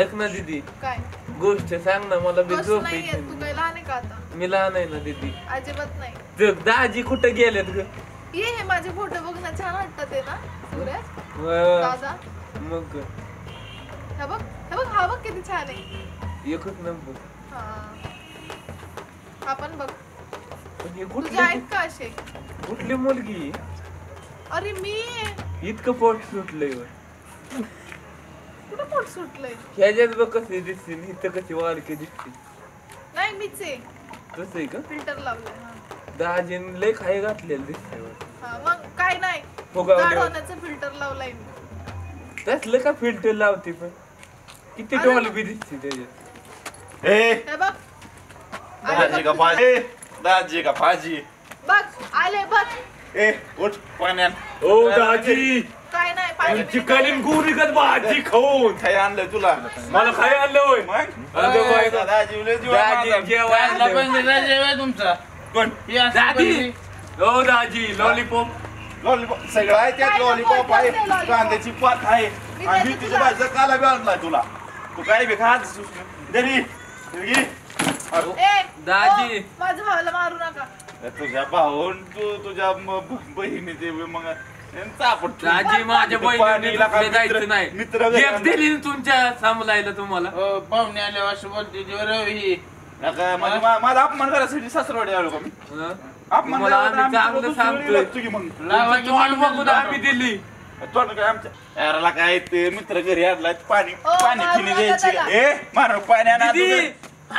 ऐक ना दीदी काय गोष्ट सांग ना मला बी कसं झोप नाहीये, येते. तू काय लहान आहे का आता? मी लहान आहे ना दीदी. अजिबात नाही. दाजी कुठे गेलेत ग? ये हे माझे फोटो बघ ना, छान वाटतात ते ना सूरज दादा. मग हा बघ हा बघ किती छान आहे. एकच नंबर. हा पण बघ. पण हे तुझे आहेत का असे? कुठली मुलगी? अरे मी इतकं पोट सुटलंय कुठं पोट सुटलंय? ह्याच्यात बघ कशी दिसते, इथं कशी वारकी दिसते. नाही मीच आहे. तसं आहे का? फिल्टर लावलंय. दाजीने लय खाय घातलेलं दिसतंय. हा मग काय नाही, फुगावले होण्याचं फिल्टर लावलंय मी. तसलं का फिल्टर लावते पण किती डॉल बी दिसते त्याच्यात. हे बघ दाजी का भाजी, दाजी का भाजी. बघ आले बघ. ए उठ पाण्यात. ओ दाजी काय नाही पाणी चिकन गुरीगत भाजी खाऊन काय आणलंय तुला? मला काय आणलं होय? अगं बाई गं. दाजी दाजी जेवायला जेवाय तुमचा कोण? दादी ओ दाजी लॉलीपॉप लॉलीपॉप सगळं आहे त्यात. काय लॉलीपॉप नको आहे, बोलते लॉलीपॉप. कांद्याची पात आहे मी आणि देते तुझ्या तुला. भाजीचा काला बी आणलाय तुला. तू काय बी खा घरी. ए दाजी. ओ, माझ्या भावाला मारू नका. तुझ्या भाऊन तू तुझ्या बहिणीचे मग दाजी माझ्या बहिणीला जायचं नाही. मित्र एक दिली ना तुमच्या सांभाळायला तुम्हाला. पाहुणे आले असं बोलते रवी. माझा अपमान करायसाठी सासरवाडी आलो का मी? हं? अपमान तुम्हाला करायला आम्ही चांगलं तुला सांगतोय. तुझी मग तुमचं तोंड बघून आम्ही दिली. तोंड काय आमच्या याराला काय ते मित्र घरी आणलाय पाणी पाणी मारू पिणी नका द्यायची. त्याला. ए मार पाणी आणा दीदी तुम्ही.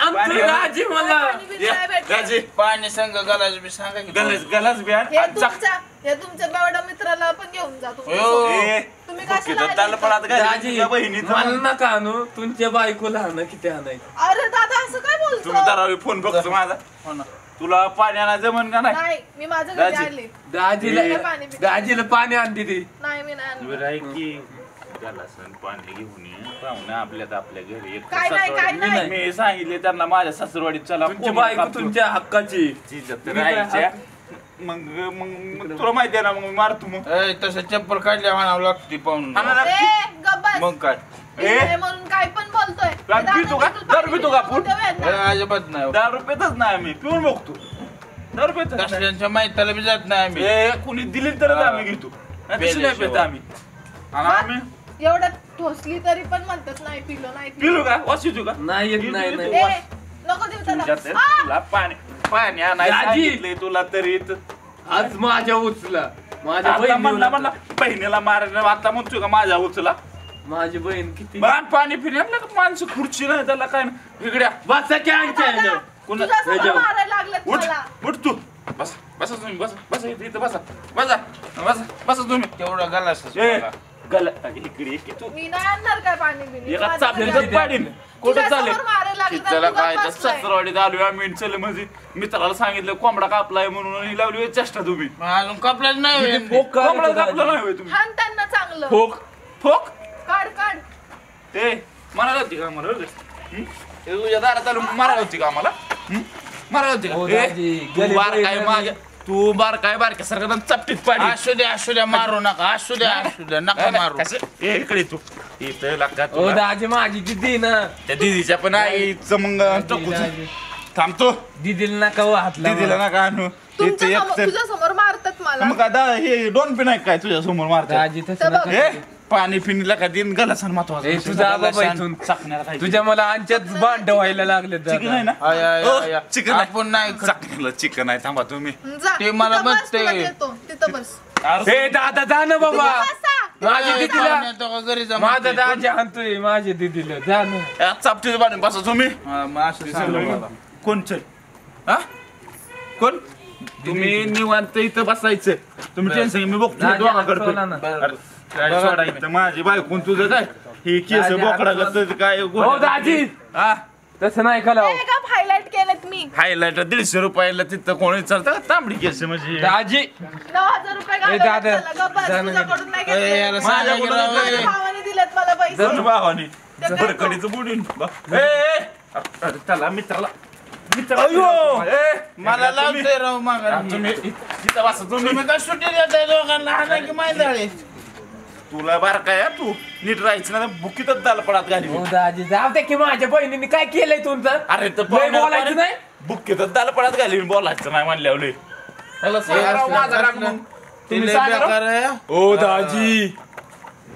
आमचं दाजी मला पाणी बिणी नाही भेटत. दाजी पाणी संग गलाज बी सांगा की गलास बी आण. हे तुमच्या बेवड्या मित्राला पण घेऊन जा तुम्ही. हो. ए, तुम्ही ओके, कशाला तर त्याला पण आता काय दाजी तुझ्या बहिणीचं मला नका आणू. तुमच्या बायकोला आणा किती आणायचं. अरे दादा असं काय तुम्ही बोलतो? दरावी फोन बघतो माझा. हो ना. तुला पाणी आणा जमन का नाही? नाही मी माझ्या घरी दाजी. आले. दाजीला पाणी बिणी. दाजीला पाणी आण दीदी. नाही मी नाही आणलं. पाणी घेऊन ये पाहुणे आपल्यात आपल्या घरी एक काय नाही, काय सासरवाडी. नाही. मी सांगितले त्यांना माझ्या सासरवाडीत चला तुमची कोंबडं बायको कापतो. तुमच्या हक्काची. इज्जत राहायच्या. मग मग मग तुला माहिती आहे ना मग मारतो मग तसं चप्पल काढल्या म्हणावं लागते पाहून. आणा लागती. ए, गप्प बस. मग काय मी नाही म्हणून काय पण बोलतोय. दारू पितो का? दादा, दारू पितो का आपण? कुठं वेळ नाही. अजिबात नाही 10 रुपयातच नाही आम्ही पिऊन बघतो. 10 रुपयातच नाही. कसल्यांच्या माहितीला बी जात नाही आम्ही. ए, कुणी दिली तरच आम्ही घेतो नाही तशी नाही पित आम्ही. आणि आम्ही एवढ्यात ठोसली तरी पण म्हणतात नाही पिलो नाही पिलो का वास येतो का? नाही येत नाही नाही. ए, नको देऊ तुझ्यात त्याला. आ! तुला पाणी पाणी आणायला दाजी. सांगितलंय तुला तरी आज माझ्या उचला. माझ्या आता म्हणला म्हणला बहिणी बहिणीला मारायला आता म्हणतोय का माझ्या उचला. माझी बहीण किती बाण पाणी फिरी आणलं का माणसं खुर्ची नाही त्याला काय नाही. इकड्या बसा की आमच्या दादा, ह्याच्यावर. कुणा- तुझ्यासमोर ह्याच्यावर. मारायला लागलेत उठ मला. उठ तू बस बसा तुम्ही बसा बसा इथं इथं बसा बसा बसा बसा तुम्ही. तेवढा गलास ए गल इकडे की तू मी नाही आणणार काय पाणी बिणी. एका माझ्या चापेल घरी जर पाडीन कुठं तुझ्यासमोर चालेल. मारायला लागलेत आणि त्याला तू काय गप्प तर बसलाय. सासरवाडीत आलो आम्ही चल म्हणजे मित्राला सांगितलं कोंबडा कापलाय म्हणून ही लावली चेष्टा तुम्ही. अजून कपलाच नाही फोक काढतो कोंबडा कापला दाजी. नाही होय तुम्ही. हाण त्यांना चांगलं. फोक फोक काढ काढ. ते मारायला होती का आम्हाला ते तुझ्या दारात आलो मारायला होती का आम्हाला मारायला होती हो का ए, दाजी, तू गरीब बार काय आहे माझ्या तू बार काय बारक्या सारखं चपटीत पाडी असू द्या मारू नका असू द्या नका मारू. कसं? ए, इकडे तू इथं लागतात ओ दाजी माझी दिदी ना. त्या दीदीच्या पण आईचं मग टकूच दाजी. थांबतो दीदीला नका हो हात लावा. दीदीला नका आणू इथं एक तर तुझ्या समोर मारतात मला. मग आता हे दोन पिन आहे काय तुझ्या समोर मारतात दाजी तसं बघ. नका. हे पाणी पिणीला का दिन गलासान महत्वाचं ए, तुझा बाबा इथून. चाकण्याला काय तुझ्या मला आमच्यात भांड व्हायला लागले चिकन आहे ना चिकन आपण नाही चाकण्याला चिकन आहे थांबा तुम्ही जा. ते मला तिथं बस, बघते. तुला देतो. तिथं बस. हे दादा जा ना बाबा. बसा. माझ्या दीदीला घरी जा माझा दाजी आणतोय माझ्या दीदीला जा ना. चापटीचं पाणी बसा तुम्ही असं सांगा मला. कोण चल हा कोण तुम्ही निवांत इथं बसायचं तुम्ही टेन्शन मी बघतो दाजी दोघा हात करतो सोडा ना. अरे, काय सोडा इथं माझी बायकून तुझं काय ही केस दाजी बोकडा हात गत काय हो दाजी हा तसं नाही कलाव. हे का हायलाइट केलेत मी. हायलाइट 150 रुपयाला तिथं कोणी चालतं का तांबडी केस म्हणजे दाजी 9,000 रुपये ए, घालवलेत दादा. त्याला. गप्प बस. जा ना. तुझ्याकडून नाही ए, घेतले. याला सांगा की राव, माझ्या ए. भावाने दिलेत मला पैसे. दोन भावानी ते काय बडकडीचं बुडीन अरे त्याला मित्राला मला लावते राव मागा तुम्ही इथं बसा तुम्ही तुम्ही काय सुट्टी देताय लोकांना हा नाही की माहिती झाली तुला बार काय तू नीट राहायचं ना बुकीतच दाल पडात घाली हो दाजी जाऊ दे की माझ्या बहिणीने काय केलंय तुमचं अरे तर लय बोलायचं नाही बुकीतच दाल पडात घाली बोलायचं नाही म्हणल्यावर लय. त्याला सांगा राव माझा राग मग. तुम्ही लय सांगा राव. बेकार आहे. ओ दाजी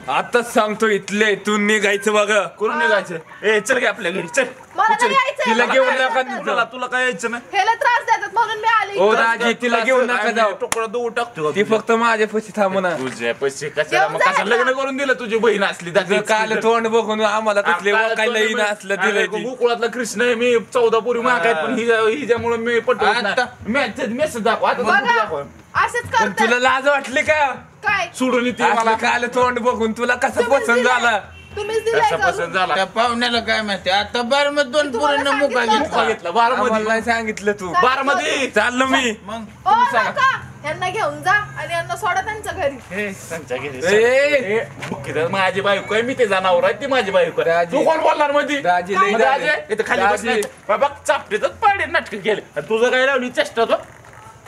आताच सांगतो इथले तू निघायचं बघा करून निघायचं. ए चल गे आपल्या घरी चल. मला चल. नाही यायचंय, तिला मला घेऊन नाही नका यायचं. तुला तुला काय यायचं ना ह्याला त्रास देतात म्हणून मी आले ओ इथं. दाजी तिला घेऊन नका जाऊ तुकडा दूर टाकतो ती फक्त माझ्या पशी थांबू ना तुझ्या पैसे कशाला मग घेऊन कसं जा लग्न करून दिलं तुझी बहीण असली तुझं काल तोंड बघून आम्हाला कसले काय लई असलं दिलंय ती. गोकुळातला कृष्ण आहे मी 14 पुरी मागाय पण हिच्यामुळे मी पटवत आता- मेसेज दाखव आता बघा, दाखव असंच पण तुला करतात लाज वाटली का काय सोडून येते असलं मला काल तोंड बघून तुला कसं तुम्हीच पसंत दिलंय. झाला तुम्हीच दिलाय कसा करून. पसंत झाला त्या पाहुण्याला काय माहिती आता बार मध्ये 2 तुम्हाला पोरांना मुका सांगितलं घेतला होतं. घेतला 12 आम्हाला मध्ये नाही सांगितलं तू सांगितलं 12 मध्ये चाललो मी मग ओ नका यांना घेऊन जा आणि यांना सोडा त्यांच्या घरी हे त्यांच्या घरी ए, बुक्कीदार माझी बायको आहे मी ते जनावर आहे ती माझी बायको आहे. राजी. तू कोण बोलणार मध्ये राजी लई मग झाले. राजी, इथं खाली राजी. बसलाय. बाबा चापटीतच पाडे नाटक केले आणि तुझं काय लावली चेष्टा तो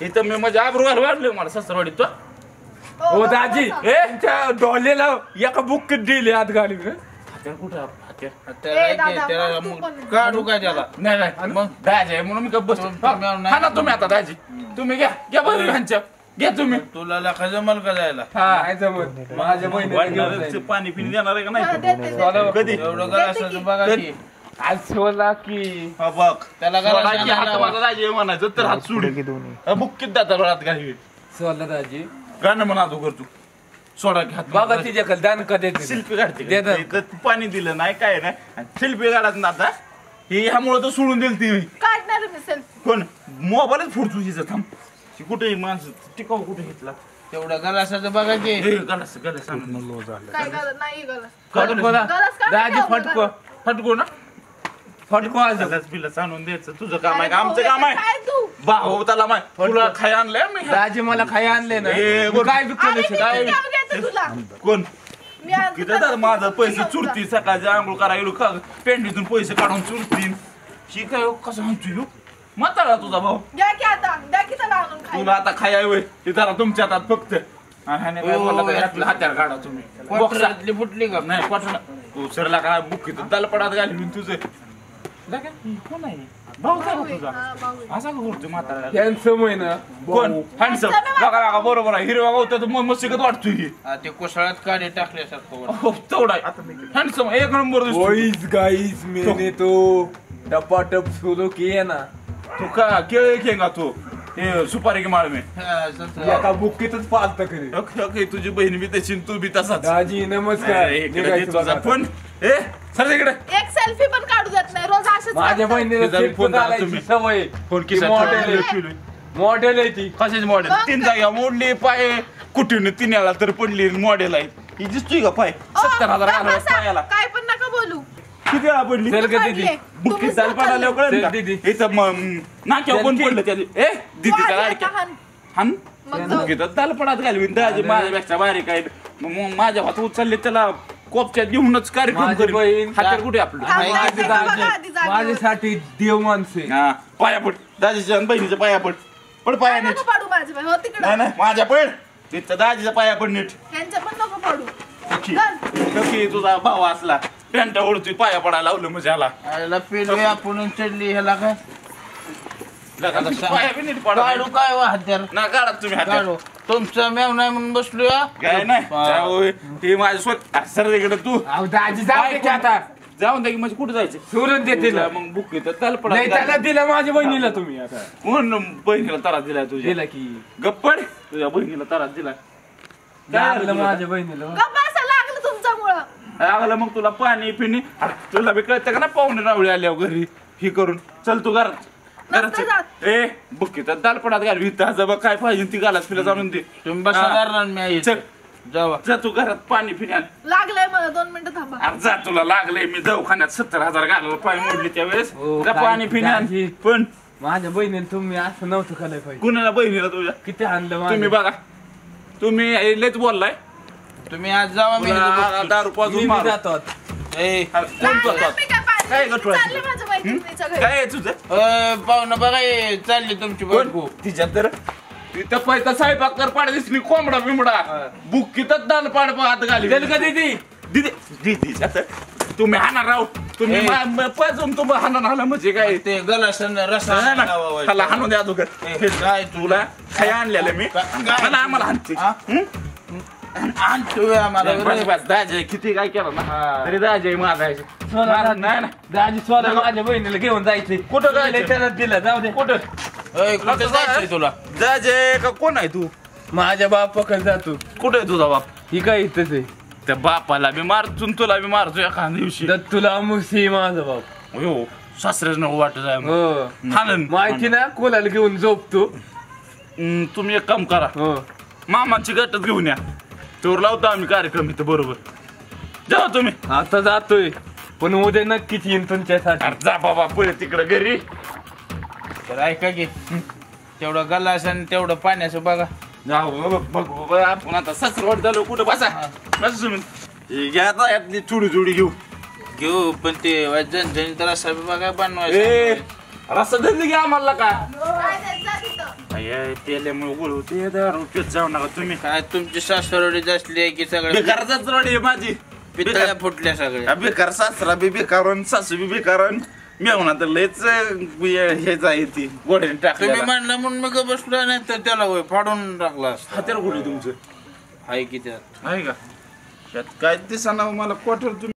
इथं मी माझ्या आबरू घालू मला सासरवाडीत तो ओ दाजी बसा. तुमच्या डोलेला एका बुक दिली आत गाडी हात्यार कुठं हात्यार त्याला ए, दादा, त्याला मग तू मग पण. काढू काय त्याला नाही नाही मग दाजी आहे म्हणून मी गप्प बसतो तुम्ही नाही. हा ना तुम्ही आता दाजी तुम्ही घ्या बरं ह्यांच्या घ्या तुम्ही तुला लाखा जमल का जायला नाही जमत माझ्या बहिणीला घेऊन वाढणारच जाईल. पाणी पिणी देणार आहे का हा, नाही देते, देते. कधी एवढं करा असं बघा की आज सोला की हा बघ त्याला सोडा घरात की हात आणायला माझा दाजी आहे म्हणायचं तर हात सोडून बुक्कीत जाता घरात घाली सोला दाजी गाणं म्हणा तू करतो सोडा की हात बघा तिच्याकडे दान कधी शिल्पी काढते दे ना. इथं तू पाणी दिलं नाही काय नाही शिल्पी काढत ना आता हे ह्यामुळं तर सोडून दिली ती काढणार मी सेल्फी कोण मोबाईलच फोडतो हिचं थांब ती कुठे माणसं टिकाऊ कुठे घेतला तेवढं गलासाचं बघा की हे गलास गलास काय गरज नाही गरज फटको ना गरज का दाजी नाही फटको फटको ना फटको आज गलास बिलास आणून द्यायचं तुझं काम आहे का आमचं काम आहे काय तू भाऊ त्याला माय तुला खाय आणलंय मी दाजी मला खाई आणले ना ए, मी काय अरे विकलं मी काय किती द्यावं घ्यायचं तुला कोण मी आज किती तर माझं पैसे चुरती सकाळचे आंघोळ करायला पेंडीतून पैसे काढून चुरतीन ही काय हो, कसं म्हणतो म्हातारा तुझा भाऊ द्या की आता द्या की त्याला आणून तुला खायला आता खाय वय ते जरा तुमच्या हातात फक्त आणि ह्याने काय बोलला तर यातलं हत्यार काढा तुम्ही बॉक्सा क्वार्टरातली फुटली का नाही पाठवून तू सरला का बुकी तर पडात घालून तुझं लगे, कोण आहे भाऊ काय तुझा हा, भाऊ. असा का करतो म्हातारा हॅन्सम आहे ना कोण हँडसम बघा बघा बरोबर आहे हिरवा गावतो मग मस्तिकत वाटतोय ही हा, ते कोसळ्यात काढे टाकल्यासारखं वाटतं. हो तेवढा हँडसम एक नंबर दिसतो गाइस गाइस मैंने तो टपाटप शुरू किया ना तू का केळ खेळा तू हे सुपारी की माळ मी हा, असंच. एका बुक्कीतच पालत खरी ओके तुझी बहीण बी तशी आणि तू बी तसाच दाजी नमस्कार इकडे निघायचं दे तुझा बघा. फोन ए सर इकडे एक सेल्फी पण काढू देत नाही रोज असंच माझ्या करतात. बहिणीला तिचा सेल्फी फोन दाखवा काढायची तुम्ही. सवय फोन ती किसा मॉडेल आहे. मॉडेल आहे ती कशाची मॉडेल मग 3 जागा मोडली पाय कुठून 3 वेळा तर पडली मॉडेल आहे ही दिसतोय का पाय ओ, 70,000 बसा, घालवलं पायाला काय पण नका बोलू किती वेळा पडली चल ग दीदी पडले. बुक्की तुम्हीच चाल पडायला कळलं चल का दीदी. इथं नाक्यावर कोण चल पडलं त्या ए दीदीच्या वाढलं लाडक्या का हाण? हान मग जाऊ. बुक्की तर दाल पडात घालवीन दाजी माझ्यापेक्षा बारीक आहे मग माझ्या हात उचलले त्याला कोपच्यात घेऊनच कार्यक्रम माझी करीन बहीण- हातात कुठे आपलं हा, माझी वाढलं का दाजी- बघा आधी जागेवर. माझ्यासाठी देव माणसे हा पाया पड दाजीच्या आणि बहिणीच्या पाया पड पड पाया काय नीट नको पाडू माझे बाई हो नाही तिकडं नाही माझ्या पड तिथं दाजीच्या पाया पड नीट त्यांच्या पण नको पाडू सखी चल. सखी तुझा भाव असला पॅन्ट ओढतोय पाया पडायला लावलं म्हणजे ह्याला आयला पेलवे आपण चढली ह्याला काय पाया बी नीट पडा काढू काय वा हत्यार ना काढा तुम्ही हात काढू तुमचा मेव नाही म्हणून बसलो या काय नाही जाऊ, हे माझ्या स्वतः सर इकडे तू अहो दाजी जाऊ दे की आता जाऊन दे की म्हणजे कुठे जायचं सोडून दे तिला मग बुक येतं त्याला पडा नाही त्याला दिला माझ्या बहिणीला तुम्ही आता कोण बहिणीला त्रास दिलाय तुझ्या दिला की गप्पड तुझ्या बहिणीला त्रास दिलाय लागलं माझ्या बहिणीला गप्प असं लागलं तुमच्यामुळं लागलं मग तुला पाणी पिणी अरे तुला बी कळतं का ना पाहुणे रावळी आल्यावर घरी ही करून चल तू घरात नसतं घरात ए बुक येतात दाल पडात घाल विता बघ काय पाहिजे ती घालाच पिला जाणून दे तुम्ही बसा हा. दारात मी आहे. चल जावा जा तू घरात पाणी पिणी आण लागलंय मला 2 मिनिटं थांबा अरे जा तुला लागलंय मी दवाखान्यात 70,000 घालायला पाय मोडली त्यावेळेस हो, जा काय पाणी पिणी आण काळजी. पण माझ्या बहिणीला तुम्ही असं नव्हतं खाल्लं पाहिजे कुणाला बहिणीला तुझ्या किती आणलं तुम्ही माझ्या बघा तुम्ही लयच बोललाय तुम्ही आज जावा मी तुला दारू पाजून मी बी मारू. जातो आता. ए, कोण तो लागलं, आता? मी काय पाडलं? काय गटू आहे? चालले माझ्या मैत्रिणीच्या घरी काय आहे तुझं पाहुणं बघा हे चालली तुमची कोण बायको तिच्यात तर तिथं पैसा स्वयंपाक कर पाड दिसली कोंबडा बिंबडा बुक्कीतच दाल पाड हात घाली दिल का दीदी दीदी दीदी आता तुम्ही हाणार राव तुम्ही पाजून तुम्ही हाणार आला म्हणजे काय ते गलासन रसा त्याला हाणून द्या अगोदर काय तुला काय आणलेलं मी मला आम्हाला हाणते आणतोय आम्हाला बस बस दाजे किती काय केलं ना तरी दाजे माझा नाही ना दाजी स्वतः माझ्या बहिणीला घेऊन जायचंय कुठं जायचंय? त्याला दिलं जाऊ दे कुठं कुठे जायचंय तुला दाजे का कोण आहे तू माझ्या बापाकडे जातो कुठे आहे तुझा बाप ही काय इथंच आहे त्या बापाला बी मारतून तुला बी मारतो एखाद्या दिवशी दत्तूला मुसी माझा बाप हो सासरेच नको वाटत आहे हो हाणन माहिती ना कोणाला घेऊन झोपतो तुम्ही एक काम करा हो मामाची गटच घेऊन या तोर लावतो आम्ही कार्यक्रम इथं बरोबर जाऊ तुम्ही आता जातोय पण उद्या नक्कीच येईन तुमच्यासाठी अरे जा बाबा पुढे तिकडे घरी तर ऐका की तेवढं गलासन तेवढं पाण्याचं बघा जाऊ बघ आपण आता सासरवाड झालो कुठं बसा बस तुम्ही घ्या आता यातली थोडी थोडी घेऊ घेऊ पण ते जनजन तर असं बघा ए बनवायचं रस्ता धरली घ्या आम्हाला का काय नाही, जा तिथं. तेल्यामुळे गोळ होते दारू पित जाऊ नका तुम्ही काय तुमची सासरवडी असली की सगळं बेकारचाच रडी आहे माझी पितळ्या फुटल्या सगळ्या बेकार सासरा बी बेकारण सासू बी बेकारण मी म्हणा तर लयच हेच आहे ती गोड्याने तुम्ही टाकली म्हणलं म्हणून मग बसलो नाही तर त्याला होय फाडून टाकला असता हात्याला गोडी तुमचं आहे की त्यात आहे का त्यात काय दिसना मला क्वार्टर तुम्ही